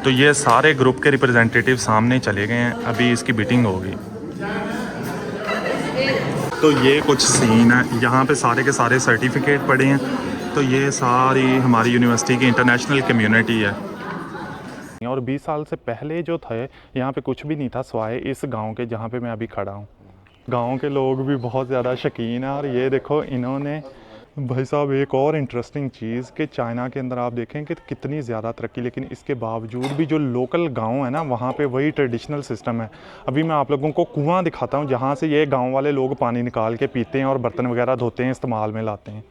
तो ये सारे ग्रुप के रिप्रेजेंटेटिव सामने चले गए हैं, अभी इसकी मीटिंग होगी। तो ये कुछ सीन है, यहाँ पे सारे के सारे सर्टिफिकेट पड़े हैं। तो ये सारी हमारी यूनिवर्सिटी की इंटरनेशनल कम्युनिटी है। और 20 साल से पहले जो थे यहाँ पे कुछ भी नहीं था सिवाय इस गांव के जहाँ पे मैं अभी खड़ा हूँ। गांव के लोग भी बहुत ज़्यादा शौकीन हैं। और ये देखो इन्होंने भाई साहब एक और इंटरेस्टिंग चीज़ कि चाइना के अंदर आप देखें कि कितनी ज़्यादा तरक्की, लेकिन इसके बावजूद भी जो लोकल गांव है ना वहाँ पे वही ट्रेडिशनल सिस्टम है। अभी मैं आप लोगों को कुआं दिखाता हूँ जहाँ से ये गांव वाले लोग पानी निकाल के पीते हैं और बर्तन वगैरह धोते हैं, इस्तेमाल में लाते हैं।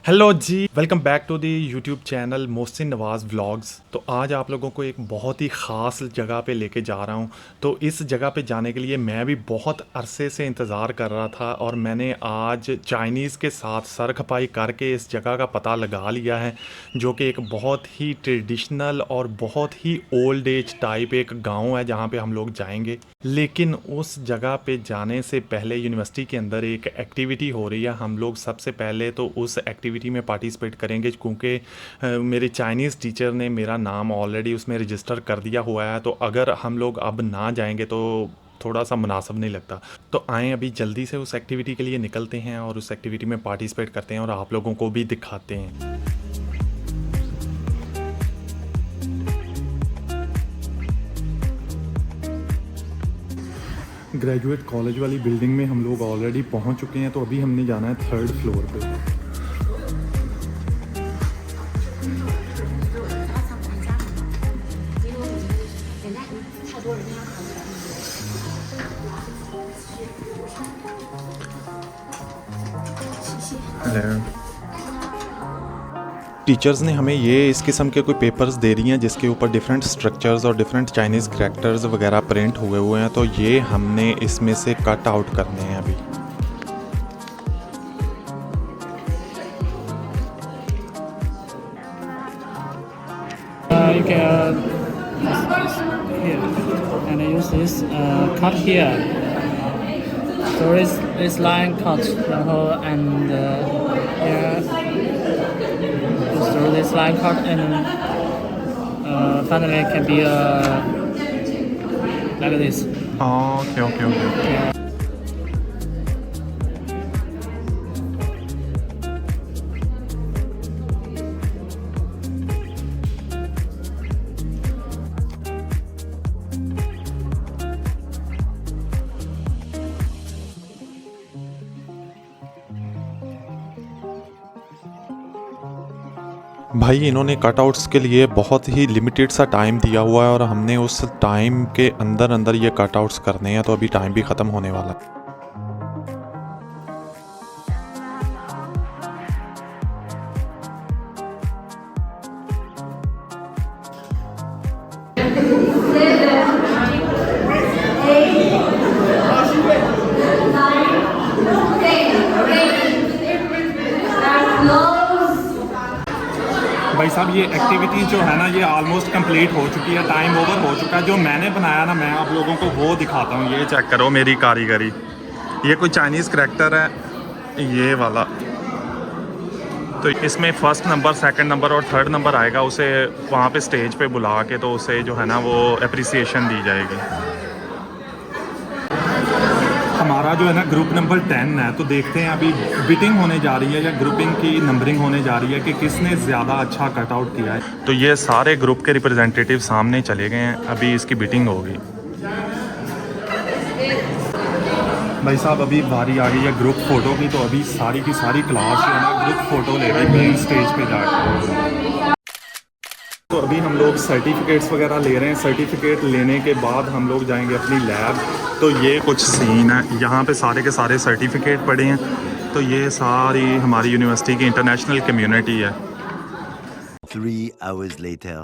हेलो जी, welcome back to the YouTube channel Mohsin Nawaz vlogs. तो आज आप लोगों को एक बहुत ही ख़ास जगह पे लेके जा रहा हूँ। तो इस जगह पे जाने के लिए मैं भी बहुत अरसे से इंतज़ार कर रहा था और मैंने आज चाइनीज़ के साथ सर खपाई करके इस जगह का पता लगा लिया है, जो कि एक बहुत ही ट्रेडिशनल और बहुत ही ओल्ड एज टाइप एक गाँव है जहाँ पर हम लोग जाएँगे। लेकिन उस जगह पे जाने से पहले यूनिवर्सिटी के अंदर एक एक्टिविटी हो रही है। हम लोग सबसे पहले तो उस एक्टिविटी में पार्टिसिपेट करेंगे, क्योंकि मेरे चाइनीज़ टीचर ने मेरा नाम ऑलरेडी उसमें रजिस्टर कर दिया हुआ है। तो अगर हम लोग अब ना जाएंगे तो थोड़ा सा मुनासिब नहीं लगता। तो आएँ अभी जल्दी से उस एक्टिविटी के लिए निकलते हैं और उस एक्टिविटी में पार्टिसिपेट करते हैं और आप लोगों को भी दिखाते हैं। ग्रेजुएट कॉलेज वाली बिल्डिंग में हम लोग ऑलरेडी पहुंच चुके हैं। तो अभी हमने जाना है 3rd फ्लोर पे। हेलो। टीचर्स ने हमें ये इस किस्म के कोई पेपर्स दे दिए हैं जिसके ऊपर डिफरेंट स्ट्रक्चर्स और डिफरेंट चाइनीज़ करैक्टर्स वगैरह प्रिंट हुए हैं। तो ये हमने इसमें से कट आउट करने हैं अभी। You can here and use this cut here. So this line cut, 然后 and here through this line cut and finally can be like this. Okay. भाई इन्होंने कटआउट्स के लिए बहुत ही लिमिटेड सा टाइम दिया हुआ है और हमने उस टाइम के अंदर अंदर ये कटआउट्स करने हैं। तो अभी टाइम भी ख़त्म होने वाला है। भाई साहब ये एक्टिविटी जो है ना ये ऑलमोस्ट कंप्लीट हो चुकी है, टाइम ओवर हो चुका है। जो मैंने बनाया ना मैं आप लोगों को वो दिखाता हूँ। ये चेक करो मेरी कारीगरी। ये कोई चाइनीज़ करैक्टर है ये वाला। तो इसमें फर्स्ट नंबर, सेकंड नंबर और थर्ड नंबर आएगा। उसे वहाँ पे स्टेज पे बुला के तो उसे जो है ना वो अप्रिसिएशन दी जाएगी। हमारा जो है ना ग्रुप नंबर 10 है। तो देखते हैं अभी बिटिंग होने जा रही है या ग्रुपिंग की नंबरिंग होने जा रही है कि किसने ज़्यादा अच्छा कटआउट किया है। तो ये सारे ग्रुप के रिप्रेजेंटेटिव सामने चले गए हैं, अभी इसकी बिटिंग होगी। भाई साहब अभी बारी आ गई है ग्रुप फ़ोटो की। तो अभी सारी की सारी क्लास जो है ना ग्रुप फ़ोटो ले रही मेन स्टेज पे जाकर। तो अभी हम लोग सर्टिफिकेट्स वगैरह ले रहे हैं। सर्टिफिकेट लेने के बाद हम लोग जाएंगे अपनी लैब। तो ये कुछ सीन है, यहाँ पे सारे के सारे सर्टिफिकेट पड़े हैं। तो ये सारी हमारी यूनिवर्सिटी की इंटरनेशनल कम्युनिटी है। 3 hours later.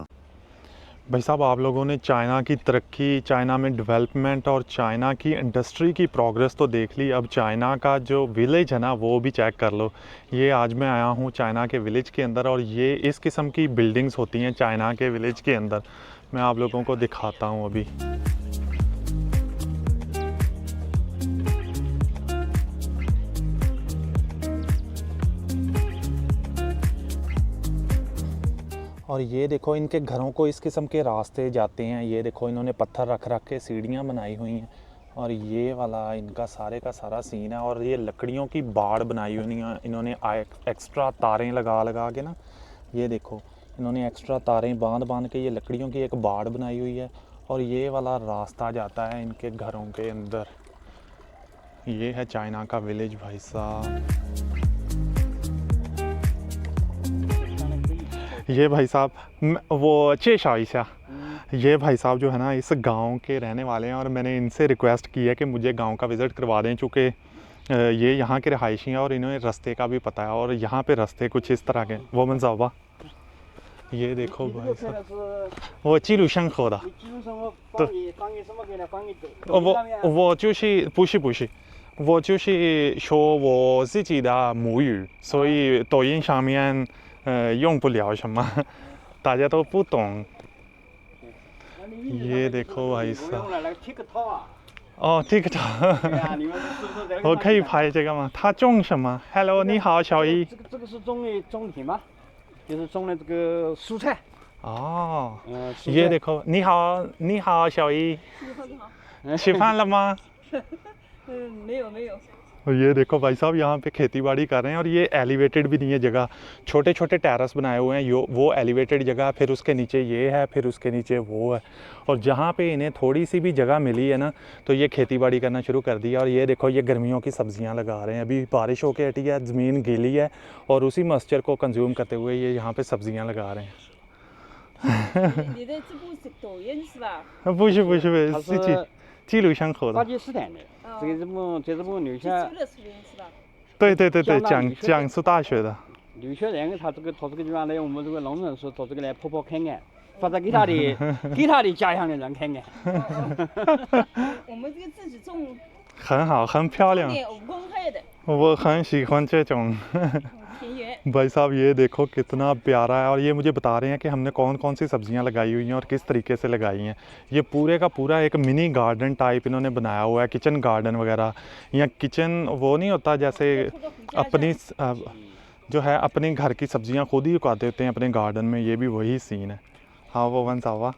भाई साहब आप लोगों ने चाइना की तरक्की, चाइना में डेवलपमेंट और चाइना की इंडस्ट्री की प्रोग्रेस तो देख ली। अब चाइना का जो विलेज है ना वो भी चेक कर लो। ये आज मैं आया हूँ चाइना के विलेज के अंदर और ये इस किस्म की बिल्डिंग्स होती हैं चाइना के विलेज के अंदर। मैं आप लोगों को दिखाता हूँ अभी। और ये देखो इनके घरों को इस किस्म के रास्ते जाते हैं। ये देखो इन्होंने पत्थर रख रख के सीढ़ियाँ बनाई हुई हैं। और ये वाला इनका सारे का सारा सीन है। और ये लकड़ियों की बाड़ बनाई हुई है इन्होंने, एक्स्ट्रा तारें लगा लगा के ना, ये देखो इन्होंने एक्स्ट्रा तारें बांध बांध के ये लकड़ियों की एक बाड़ बनाई हुई है। और ये वाला रास्ता जाता है इनके घरों के अंदर। ये है चाइना का विलेज भाई साहब। ये भाई साहब वो चेशाइशा, ये भाई साहब जो है ना इस गांव के रहने वाले हैं और मैंने इनसे रिक्वेस्ट की है कि मुझे गांव का विज़िट करवा दें, चूँकि ये यहाँ के रहायशी हैं और इन्हें रास्ते का भी पता है। और यहाँ पे रास्ते कुछ इस तरह के वो मनसाबा, ये देखो भाई साहब वो चिलुशंग खोदा तो वो就是不是我就是说我自己的母语，所以抖音上面用不了什么，大家都不懂。ये देखो भाई साहब哦TikTok 我可以拍这个吗？它种什么 ？Hello， 你好，小姨。这个是种田吗？就是种的这个蔬菜。哦，蔬菜 ये देखो 你好，小姨。吃饭了吗？没有。और ये देखो भाई साहब यहाँ पे खेती बाड़ी कर रहे हैं। और ये एलिवेटेड भी नहीं है जगह, छोटे छोटे टेरेस बनाए हुए हैं। वो एलिवेटेड जगह, फिर उसके नीचे ये है, फिर उसके नीचे वो है। और जहाँ पे इन्हें थोड़ी सी भी जगह मिली है ना, तो ये खेती बाड़ी करना शुरू कर दिया। और ये देखो ये गर्मियों की सब्जियाँ लगा रहे हैं। अभी बारिश होके हटी है, ज़मीन गीली है और उसी मॉइस्चर को कंज्यूम करते हुए ये यहाँ पे सब्जियाँ लगा रहे हैं। 你的这部是抖音是吧？不是是记录生活巴的。基斯坦的，这部留是学出了视频是吧？对，江南江苏大学的。留学人，他这个地方来我们这个农村是到这个来跑看看，或者给他的家乡的人看看。我们这个自己种，很好，很漂亮，点无公害的我很喜欢这种。田园。 भाई साहब ये देखो कितना प्यारा है। और ये मुझे बता रहे हैं कि हमने कौन कौन सी सब्जियां लगाई हुई हैं और किस तरीके से लगाई हैं। ये पूरे का पूरा एक मिनी गार्डन टाइप इन्होंने बनाया हुआ है, किचन गार्डन वगैरह। या किचन वो नहीं होता जैसे अपनी जो है अपने घर की सब्जियां खुद ही उगाते होते हैं अपने गार्डन में, ये भी वही सीन है। हाँ वो वन सावा।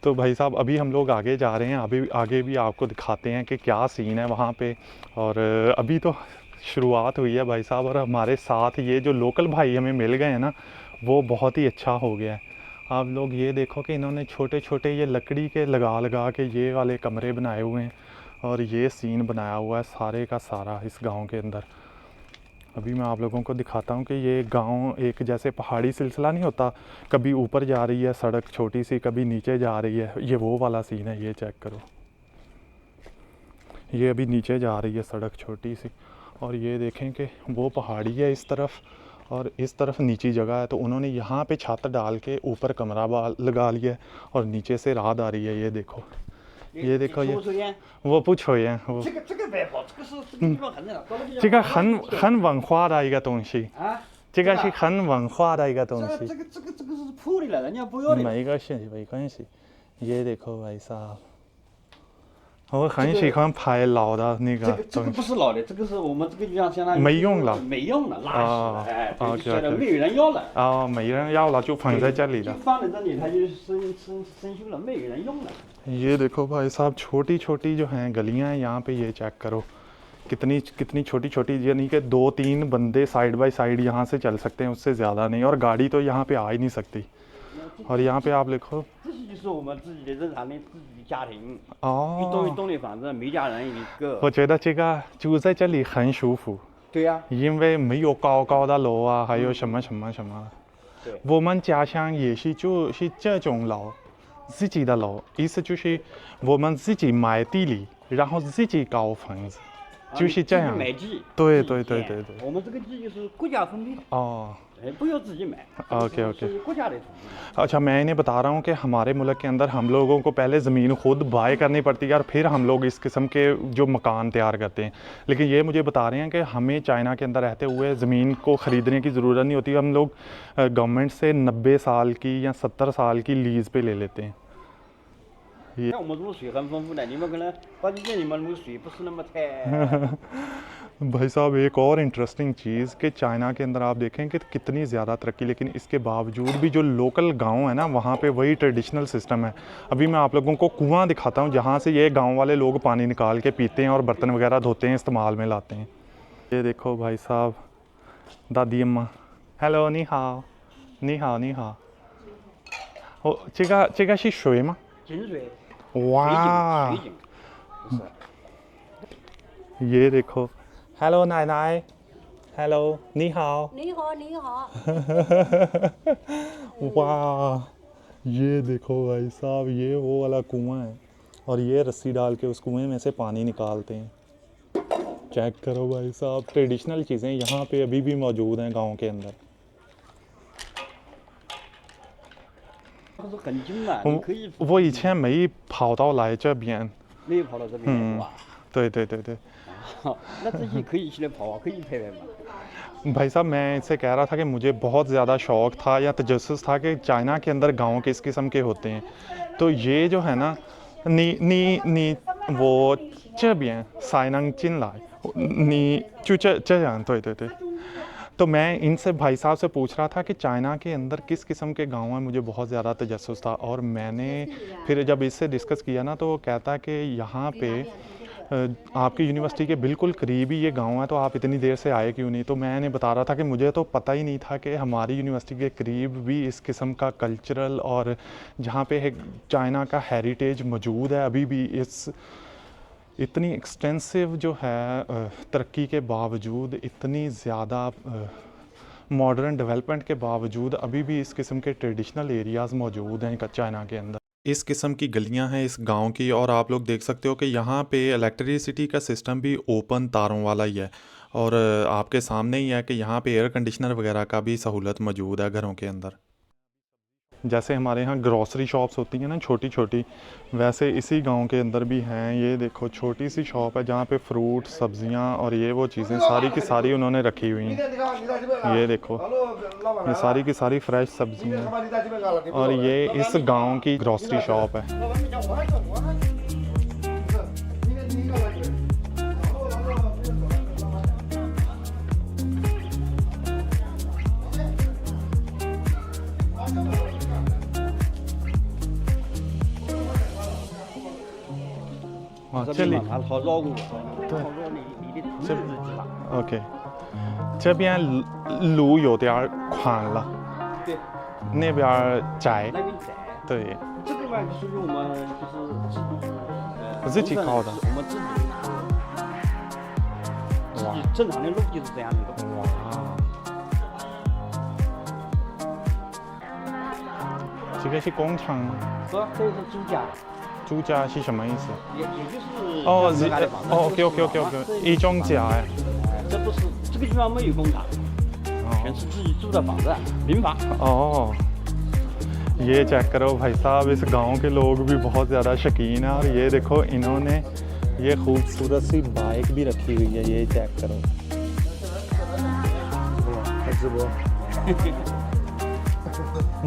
तो भाई साहब अभी हम लोग आगे जा रहे हैं, अभी आगे भी आपको दिखाते हैं कि क्या सीन है वहाँ पे। और अभी तो शुरुआत हुई है भाई साहब। और हमारे साथ ये जो लोकल भाई हमें मिल गए हैं ना, वो बहुत ही अच्छा हो गया है। आप लोग ये देखो कि इन्होंने छोटे छोटे ये लकड़ी के लगा के ये वाले कमरे बनाए हुए हैं। और ये सीन बनाया हुआ है सारे का सारा इस गांव के अंदर। अभी मैं आप लोगों को दिखाता हूँ कि ये गांव एक जैसे पहाड़ी सिलसिला नहीं होता, कभी ऊपर जा रही है सड़क छोटी सी, कभी नीचे जा रही है, ये वो वाला सीन है। ये चेक करो, ये अभी नीचे जा रही है सड़क छोटी सी। और ये देखें कि वो पहाड़ी है इस तरफ और इस तरफ नीची जगह है। तो उन्होंने यहाँ पे छत डाल के ऊपर कमरा लगा लिया है और नीचे से राहत आ रही है। ये देखो ये वो पूछो ये वो 这个外包，这个地方很热闹，到了地方这个很文化的一个东西，啊，这个是很文化的一个东西。这个是铺的了，人家不要的。没关系。ये देखो भाई साहब，我很喜欢拍老的那个这个不是老的，这个是我们这个地方相当于没用了没用了，垃圾了，哎，哦现在没有人要了。哦，没人要了就放在这里就了。放在这里，它就生锈了，没有人用了。 ये देखो भाई साहब छोटी छोटी जो हैं गलियां हैं यहाँ पे, ये चेक करो कितनी छोटी छोटी, यानी कि 2-3 बंदे साइड बाय साइड यहाँ से चल सकते हैं, उससे ज़्यादा नहीं। और गाड़ी तो यहाँ पे आ ही नहीं सकती। और यहाँ पे आप देखो 这就是我们自己的日常的自己的家庭，一哦，栋的房子，每家人一个。我觉得这个住在这里很舒服，对呀，因为没有高高的楼啊，还有什么。对，我们家乡也是就是这种楼，自己的楼，意思就是我们自己买地里，然后自己搞房子，就是这样。买地。对。我们这个地就是国家分配的，哦不要自己买。 ओके 属于国家的土地。 अच्छा, मैं इन्हें बता रहा हूँ कि हमारे मुल्क के अंदर हम लोगों को पहले ज़मीन खुद बाय करनी पड़ती है और फिर हम लोग इस किस्म के जो मकान तैयार करते हैं। लेकिन ये मुझे बता रहे हैं कि हमें चाइना के अंदर रहते हुए ज़मीन को ख़रीदने की ज़रूरत नहीं होती। हम लोग गवर्नमेंट से 90 साल की या 70 साल की लीज़ पे ले लेते हैं। 像我们这个水很丰富的，你们可能发现你们那个水不是那么太。भाई साहब एक और इंटरेस्टिंग चीज़ कि चाइना के अंदर आप देखें कि कितनी ज़्यादा तरक्की, लेकिन इसके बावजूद भी जो लोकल गांव है ना वहाँ पे वही ट्रेडिशनल सिस्टम है। अभी मैं आप लोगों को कुआं दिखाता हूँ जहाँ से ये गांव वाले लोग पानी निकाल के पीते हैं और बर्तन वगैरह धोते हैं, इस्तेमाल में लाते हैं। ये देखो भाई साहब, दादी अम्मा, हेलो नी हाओ नी हाओ नी हाओ। ओ 这个是水吗？ 井水， वाह 水井，不是。 ये देखो, हेलो नाई नाई, हेलो नी हाओ। 你好，你好。 वाह, ये देखो भाई साहब, ये वो वाला कुआं है और ये रस्सी डाल के उस कुएं में से पानी निकालते हैं। चेक करो भाई साहब, ट्रेडिशनल चीज़ें यहाँ पे अभी भी मौजूद हैं गांव के अंदर। 它是很近嘛，你可以我以前没跑到来这边，没有跑到这边哇。对对对对。 那自己可以起来跑啊，可以拍拍嘛。 भाई साहब मैं इससे कह रहा था कि मुझे बहुत ज़्यादा शौक़ था या तजस्सुस था कि चाइना के अंदर गांव किस किस्म के होते हैं। तो ये जो है ना नी नी नी वो चबियन साइनंग चिन लाई नी चुचान तो तो मैं इनसे भाई साहब से पूछ रहा था कि चाइना के अंदर किस किस्म के गांव हैं, मुझे बहुत ज़्यादा तजस्सुस था। और मैंने फिर जब इससे डिस्कस किया ना तो वो कहता कि यहाँ पे आपकी यूनिवर्सिटी के बिल्कुल करीब ही ये गांव है, तो आप इतनी देर से आए क्यों नहीं। तो मैंने बता रहा था कि मुझे तो पता ही नहीं था कि हमारी यूनिवर्सिटी के करीब भी इस किस्म का कल्चरल और जहाँ पे चाइना का हेरिटेज मौजूद है अभी भी। इस इतनी एक्सटेंसिव जो है तरक्की के बावजूद, इतनी ज़्यादा मॉडर्न डेवलपमेंट के बावजूद अभी भी इस किस्म के ट्रेडिशनल एरियाज़ मौजूद हैं चाइना के अंदर। इस किस्म की गलियां हैं इस गांव की, और आप लोग देख सकते हो कि यहाँ पे इलेक्ट्रिसिटी का सिस्टम भी ओपन तारों वाला ही है, और आपके सामने ही है कि यहाँ पे एयर कंडीशनर वगैरह का भी सहूलत मौजूद है घरों के अंदर। जैसे हमारे यहाँ ग्रॉसरी शॉप्स होती हैं ना छोटी छोटी, वैसे इसी गांव के अंदर भी हैं। ये देखो छोटी सी शॉप है जहाँ पे फ्रूट, सब्जियाँ और ये वो चीज़ें सारी की सारी उन्होंने रखी हुई हैं। ये देखो ये सारी की सारी फ्रेश सब्जियाँ, और ये इस गांव की ग्रॉसरी शॉप है। चलिए 它好绕路，好绕你的这同志知道。 OK， 这边路有点宽了， 对， 那边窄。 那边窄。 对， 这个嘛属于我们就是自己搞的我们自己正常的路就是这样子的。 哇，这个是工厂， 不，这是租家， 租家是什么意思？ 也就是哦自家的房子。 ，OK OK OK OK， 一种家呀。 这不是这个地方没有工厂，全是自己住的房子，民房。 ओह, ये चेक करो भाई साहब, इस गांव के लोग भी बहुत ज़्यादा शौकीन हैं। और ये देखो इन्होंने ये खूबसूरत सी बाइक भी रखी हुई है, ये चेक करो। 直播，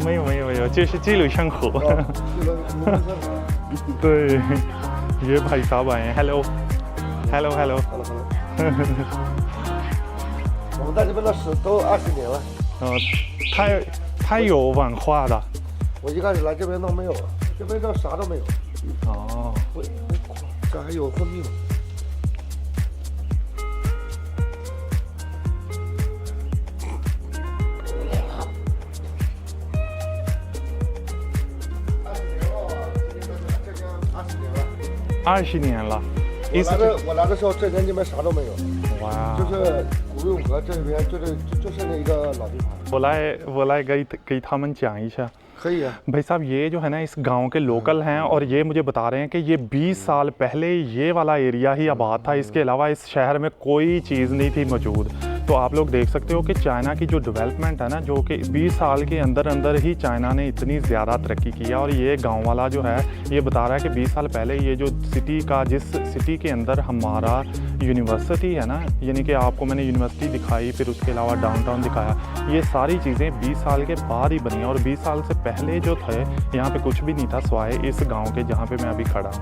没有，就是记录生活。对，ये भाई साहब आए हैं। हेलो हेलो， 我们在这边的是都20年了。太有文化的。 我一开始来这边都没有，这边这啥都没有。哦，这还有蜂蜜呢。 20年了。我来的时候，这边这边啥都没有， 哇， 就是古运河这边就剩那一个老地方。 我来给他们讲一下。 可以啊， भाई साहब ये जो है ना इस गांव के लोकल हैं, और ये मुझे बता रहे हैं कि ये 20 साल पहले ये वाला एरिया ही आबाद था, इसके अलावा इस शहर में कोई चीज़ नहीं थी मौजूद। तो आप लोग देख सकते हो कि चाइना की जो डेवलपमेंट है ना, जो कि 20 साल के अंदर ही चाइना ने इतनी ज़्यादा तरक्की की है। और ये गांव वाला जो है ये बता रहा है कि 20 साल पहले ये जो जिस सिटी के अंदर हमारा यूनिवर्सिटी है ना, यानी कि आपको मैंने यूनिवर्सिटी दिखाई, फिर उसके अलावा डाउनटाउन दिखाया, ये सारी चीज़ें 20 साल के बाद ही बनी। और 20 साल से पहले जो थे यहाँ पे कुछ भी नहीं था सिवाय इस गांव के जहाँ पे मैं अभी खड़ा हूँ।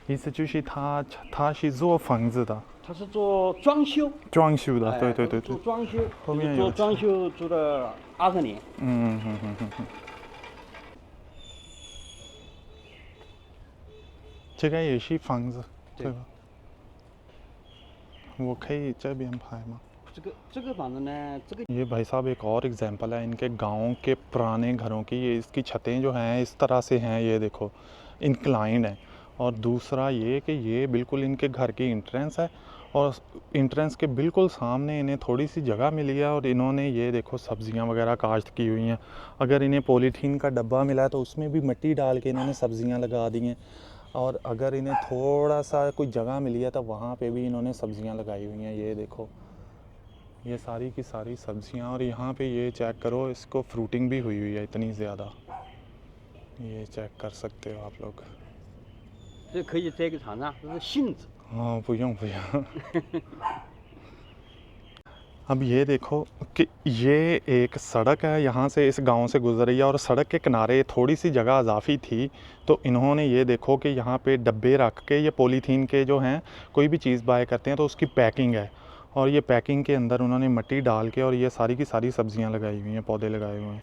意思就是他是做房子的，他是做装修，装修的，哎对对对对做，装修，后面有做装修做了20年。嗯哼哼哼哼，这个也是房子，对对吧？我可以这边拍吗？这个房子呢，这个 ये भाई साहब एक और एग्जांपल है इनके गांव के पुराने घरों की। ये इसकी छतें जो हैं इस तरह से हैं, ये देखो इंक्लाइंड है। और दूसरा ये कि ये बिल्कुल इनके घर की इंट्रेंस है और इंट्रेंस के बिल्कुल सामने इन्हें थोड़ी सी जगह मिली है और इन्होंने ये देखो सब्जियां वगैरह काश्त की हुई हैं। अगर इन्हें पॉलीथीन का डब्बा मिला है तो उसमें भी मिट्टी डाल के इन्होंने सब्जियां लगा दी हैं। और अगर इन्हें थोड़ा सा कोई जगह मिली है तो वहाँ पे भी इन्होंने सब्जियां लगाई हुई हैं। ये देखो ये सारी की सारी सब्जियां। और यहाँ पे ये चेक करो, इसको फ्रूटिंग भी हुई है इतनी ज़्यादा, ये चेक कर सकते हो आप लोग। 这可以摘个尝尝，这是杏子。 हाँ不用不用अब ये देखो कि ये एक सड़क है, यहाँ से इस गांव से गुजर रही है और सड़क के किनारे थोड़ी सी जगह इजाफी थी तो इन्होंने ये देखो कि यहाँ पे डब्बे रख के, ये पॉलीथीन के जो हैं कोई भी चीज़ बाय करते हैं तो उसकी पैकिंग है और ये पैकिंग के अंदर उन्होंने मिट्टी डाल के और ये सारी की सारी सब्जियां लगाई हुई हैं, पौधे लगाए हुए हैं।